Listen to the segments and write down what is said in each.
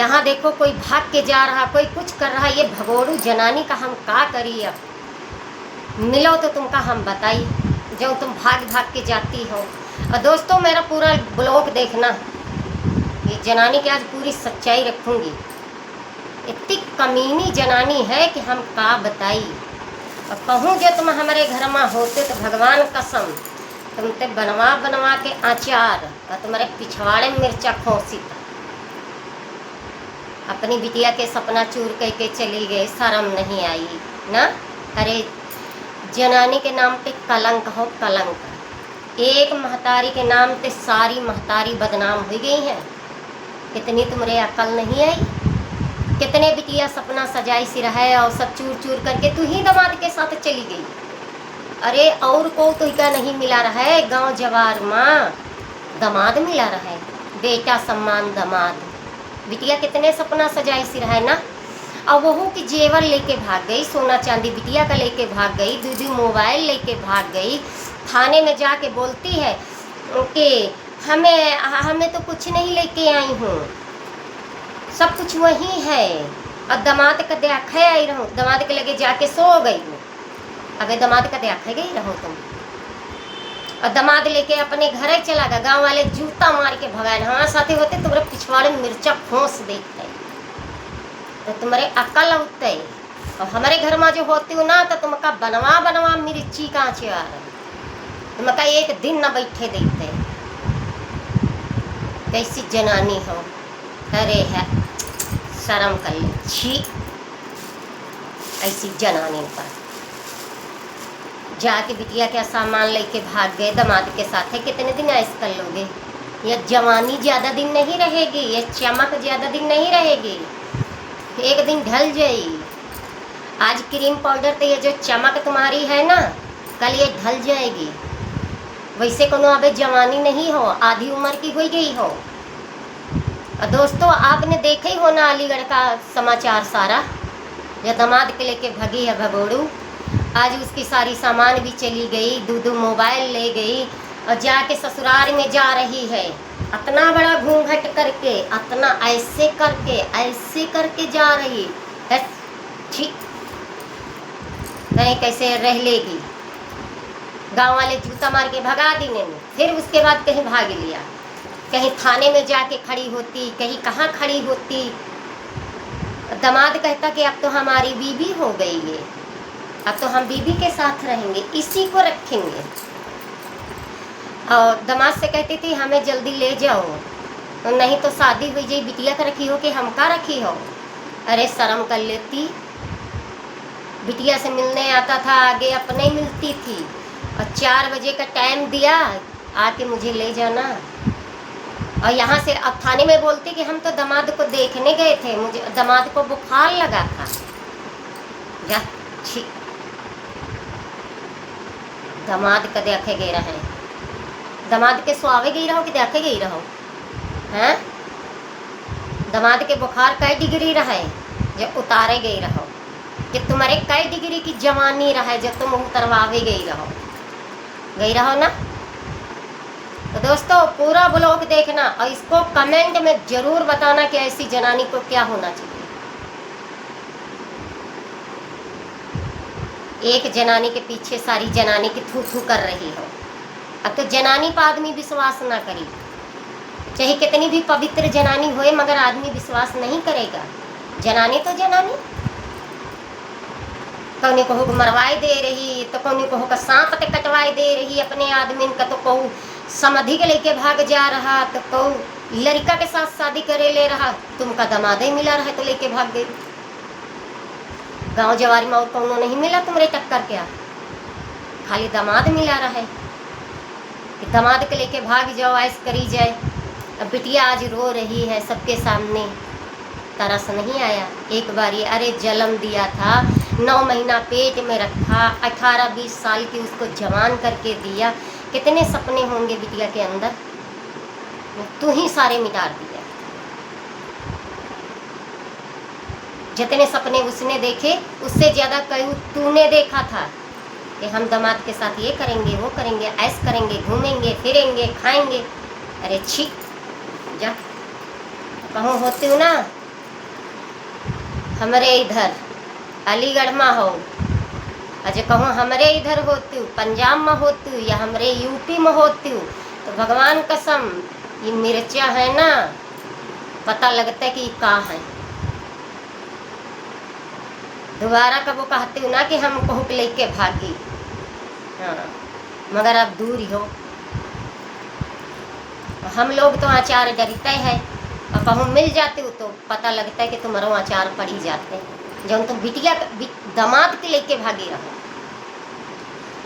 जहाँ देखो कोई भाग के जा रहा, कोई कुछ कर रहा। ये भगोड़ू जनानी का हम का करी अब। मिलो तो तुमका हम बताई, जो तुम भाग भाग के जाती हो। और दोस्तों मेरा पूरा ब्लॉग देखना, ये जनानी की आज पूरी सच्चाई रखूँगी। इतनी कमीनी जनानी है कि हम का बताई। और कहूँ जो तुम हमारे घर में होते तो भगवान कसम तुम ते बनवा बनवा के आचार और तुम्हारे पिछवाड़े में मिर्चा खोसी। अपनी बिटिया के सपना चूर कह के चली गए, शर्म नहीं आई ना। अरे जनानी के नाम पे कलंक हो कलंक। एक महतारी के नाम पे सारी महतारी बदनाम हो गई हैं। कितनी तुमरे अकल नहीं आई। कितने बिटिया सपना सजाई सिरहाए और सब चूर चूर करके तू ही दामाद के साथ चली गई। अरे और को तो क्या नहीं मिला रहा है गांव जवार माँ, दामाद मिला रहा है, बेटा सम्मान दामाद। बिटिया कितने सपना सजाई सिरहाए ना। और बहू की जेवर लेके भाग गई, सोना चांदी बिटिया का लेके भाग गई, दूधी मोबाइल लेके भाग गई। थाने में जाके बोलती है कि हमें तो कुछ नहीं लेके आई हूँ, सब कुछ वही है। और दामाद का देखे आई रहूँ, दामाद के लगे जाके सो गई हूँ। अबे दामाद का देखे गई रहो तुम। और दामाद लेके अपने घर ही चला गया। गाँव वाले जूता मार के भगाए। हाँ साथी होते तुम्हारे पिछवाड़े में मिर्चा खोस देते तो तुम्हारे अकल उठते। और हमारे घर में जो होती हो ना तो तुमका बनवा बनवा मिर्ची का अचार, तुमका एक दिन न बैठे देते। कैसी जनानी हो। अरे है शर्म कर ले, छी ऐसी जनानी पर। जाके बिटिया क्या सामान लेके भाग गए दामाद के साथ है। कितने दिन ऐश कर लोगे। यह जवानी ज़्यादा दिन नहीं रहेगी, यह चमक ज़्यादा दिन नहीं रहेगी, एक दिन ढल जाएगी। आज क्रीम पाउडर तो ये जो चमक तुम्हारी है ना, कल ये ढल जाएगी। वैसे कोनो अबे जवानी नहीं हो, आधी उम्र की हो गई हो। और दोस्तों आपने देखा ही होना अलीगढ़ का समाचार सारा, जो दामाद के लेके भगी है भगोड़ू। आज उसकी सारी सामान भी चली गई, दो मोबाइल ले गई और जाके ससुराल में जा रही है। इतना बड़ा घूंघट करके, इतना ऐसे करके जा रही है। ठीक नहीं कैसे रह लेगी। गांव वाले जूता मार के भगा देने में, फिर उसके बाद कहीं भाग लिया, कहीं थाने में जाके खड़ी होती, कहीं कहाँ खड़ी होती। दामाद कहता कि अब तो हमारी बीवी हो गई है, अब तो हम बीवी के साथ रहेंगे, इसी को रखेंगे। और दामाद से कहती थी हमें जल्दी ले जाओ, तो नहीं तो शादी हुई जाए, बिटिया का रखी हो कि हम का रखी हो। अरे शर्म कर लेती। बिटिया से मिलने आता था, आगे अपने ही मिलती थी। और 4 बजे का टाइम दिया, आके मुझे ले जाना। और यहाँ से अब थाने में बोलती कि हम तो दामाद को देखने गए थे, मुझे दामाद को बुखार लगा था। जा छी, दामाद का देखे गए रहे, दामाद के सुआवे गई रहो कि देखे गई रहो हैं। दामाद के बुखार कई डिग्री रहे जब उतारे गई रहो, कि तुम्हारे कई डिग्री की जवानी रहे जब तुम उतरवावे गई रहो ना। तो दोस्तों पूरा ब्लॉग देखना और इसको कमेंट में जरूर बताना कि ऐसी जनानी को क्या होना चाहिए। एक जनानी के पीछे सारी जनानी की थू थू कर रही हो। अब तो जनानी पर आदमी विश्वास ना करी, चाहे कितनी भी पवित्र जनानी होए, मगर आदमी विश्वास नहीं करेगा। जनानी तो जनानी, कौनी को मरवाई दे रही, तो कौनी को सांप ते कटवाई दे रही अपने आदमी का, तो कहू समधि के लेके भाग जा रहा, तो कहू लड़का के साथ शादी करे ले रहा। तुमका दामाद ही मिला रहा तो लेके भाग गई। गांव जवारी में और कौनो नहीं मिला तुम्हारे टक्कर क्या, खाली दामाद मिला रहा है कि दामाद के लेके भाग जाओ, ऐस करी जाए। अब बिटिया आज रो रही है सबके सामने, तरस नहीं आया एक बार ये। अरे जन्म दिया था, 9 महीना पेट में रखा, 18-20 साल की उसको जवान करके दिया। कितने सपने होंगे बिटिया के अंदर, तू ही सारे मिटा दिया। जितने सपने उसने देखे उससे ज़्यादा कहीं तूने देखा था कि हम दामाद के साथ ये करेंगे, वो करेंगे, ऐश करेंगे, घूमेंगे फिरेंगे, खाएंगे। अरे छी, जा कहूँ होती हूँ ना हमरे इधर अलीगढ़ में हो, अजय कहूँ हमरे इधर होती हूँ, पंजाब में होती हूँ या हमरे यूपी में होती हूँ, तो भगवान कसम ये मिर्चा है ना, पता लगता है कि ये कहाँ है। दोबारा कबो कहती हूँ ना कि हम कहूँ लेके भागी, हाँ, मगर अब दूर ही हो। हम लोग तो अचार डरते हैं, और कहूँ मिल जाते हो तो पता लगता है कि तुम्हारा अचार पड़ ही जाते हैं। जब तुम बिटिया दामाद के लेके भागी रहो,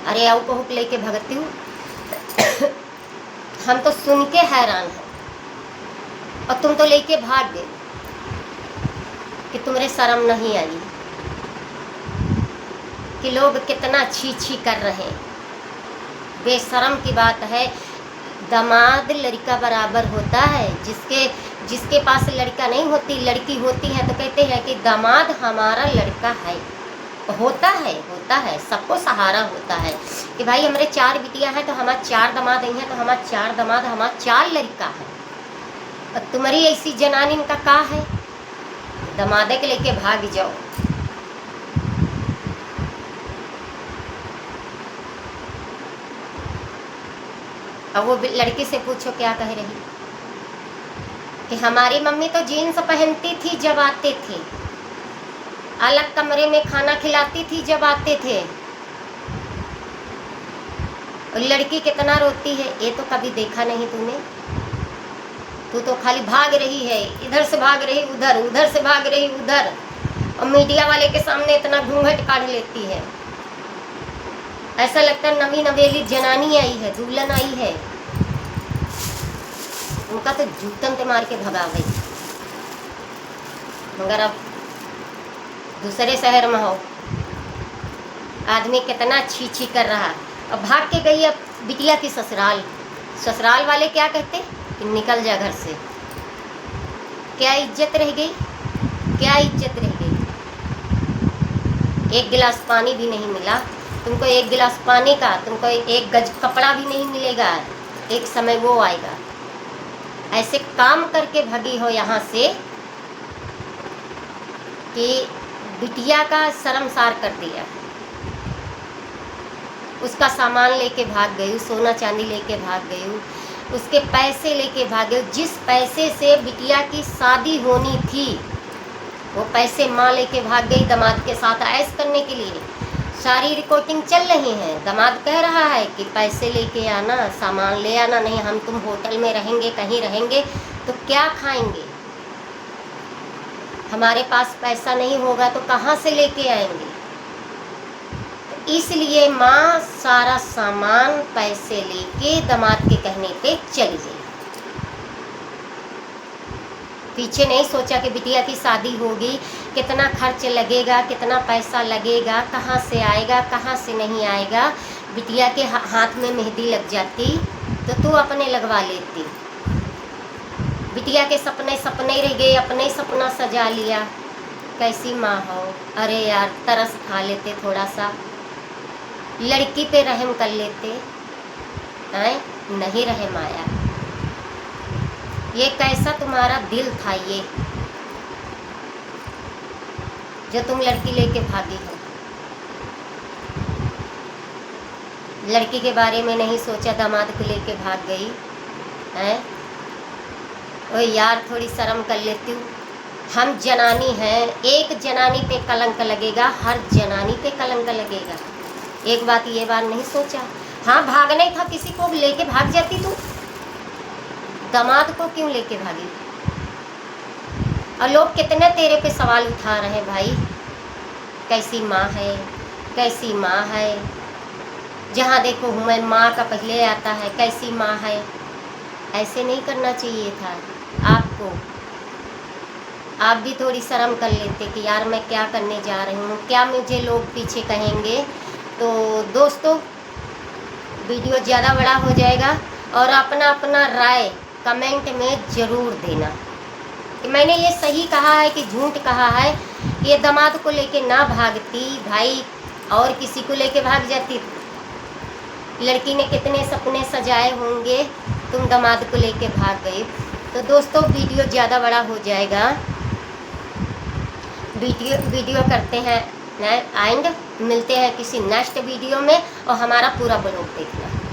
अरे आओ कहूँ लेके भगती हूँ हम तो सुन के हैरान हैं, और तुम तो लेके भाग गए कि तुम्हारे शर्म नहीं आई कि लोग कितना छी छी कर रहे हैं। बेशरम की बात है, दामाद लड़का बराबर होता है। जिसके पास लड़का नहीं होती, लड़की होती है, तो कहते हैं कि दामाद हमारा लड़का है। होता है सबको सहारा होता है कि भाई हमारे 4 बिटिया हैं तो हमारा 4 दामाद हैं, तो हमारा 4 दामाद, हमारा 4 लड़का है। और तुम्हारी ऐसी जनानी का का है, दामादे के लेके भाग जाओ। अब वो लड़की से पूछो क्या कह रही कि हमारी मम्मी तो जीन्स पहनती थी जब आते थे, अलग कमरे में खाना खिलाती थी जब आते थे। और लड़की कितना रोती है ये तो कभी देखा नहीं तूने। तू तो खाली भाग रही है, इधर से भाग रही उधर, उधर से भाग रही उधर, और मीडिया वाले के सामने इतना घूंघट काढ़ लेती है। ऐसा लगता है नवी नवेली जनानी आई है, दुल्हन आई है। उनका तो जूतन ते मार के भगा गई। मगर अब दूसरे शहर में हो, आदमी कितना छी छी कर रहा, अब भाग के गई अब बिटिया की ससुराल। ससुराल वाले क्या कहते कि निकल जा घर से। क्या इज्जत रह गई, क्या इज्जत रह गई। एक गिलास पानी भी नहीं मिला तुमको, एक गिलास पानी का तुमको एक गज कपड़ा भी नहीं मिलेगा। एक समय वो आएगा, ऐसे काम करके भगी हो यहाँ से कि बिटिया का शर्मसार कर दिया। उसका सामान लेके भाग गई, सोना चांदी लेके भाग गई, उसके पैसे लेके भाग गई। जिस पैसे से बिटिया की शादी होनी थी वो पैसे माँ लेके भाग गई दामाद के साथ ऐश करने के लिए। सारी रिकॉर्डिंग चल रही है, दामाद कह रहा है कि पैसे लेके आना, सामान ले आना, नहीं हम तुम होटल में रहेंगे, कहीं रहेंगे तो क्या खाएंगे, हमारे पास पैसा नहीं होगा तो कहाँ से लेके आएंगे। तो इसलिए माँ सारा सामान पैसे लेके दामाद के कहने पे चली गई। पीछे नहीं सोचा कि बिटिया की शादी होगी, कितना खर्च लगेगा, कितना पैसा लगेगा, कहाँ से आएगा, कहाँ से नहीं आएगा। बिटिया के हाथ में मेहंदी लग जाती तो तू अपने लगवा लेती। बिटिया के सपने सपने रह गए, अपने सपना सजा लिया। कैसी माँ हो। अरे यार तरस खा लेते, थोड़ा सा लड़की पे रहम कर लेते हैं, नहीं रहम आया। ये कैसा तुम्हारा दिल था ये जो तुम लड़की लेके भागी हो। लड़की के बारे में नहीं सोचा, दामाद को लेके भाग गई हैं। ओ यार थोड़ी शर्म कर लेती हूँ। हम जनानी हैं, एक जनानी पे कलंक लगेगा, हर जनानी पे कलंक लगेगा। एक बात ये बात नहीं सोचा। हाँ भागना ही था, किसी को लेके भाग जाती तू, दामाद को क्यों लेके भागी। और लोग कितने तेरे पे सवाल उठा रहे हैं भाई, कैसी माँ है, कैसी माँ है। जहाँ देखो मैं माँ का पहले आता है, कैसी माँ है। ऐसे नहीं करना चाहिए था आपको। आप भी थोड़ी शर्म कर लेते कि यार मैं क्या करने जा रही हूँ, क्या मुझे लोग पीछे कहेंगे। तो दोस्तों वीडियो ज़्यादा बड़ा हो जाएगा, और अपना अपना राय कमेंट में ज़रूर देना कि मैंने ये सही कहा है कि झूठ कहा है। ये दामाद को लेके ना भागती भाई, और किसी को लेके भाग जाती। लड़की ने कितने सपने सजाए होंगे, तुम दामाद को लेके भाग गए। तो दोस्तों वीडियो ज़्यादा बड़ा हो जाएगा, वीडियो करते हैं। आएंगे, मिलते हैं किसी नेक्स्ट वीडियो में, और हमारा पूरा ब्लॉग देखना।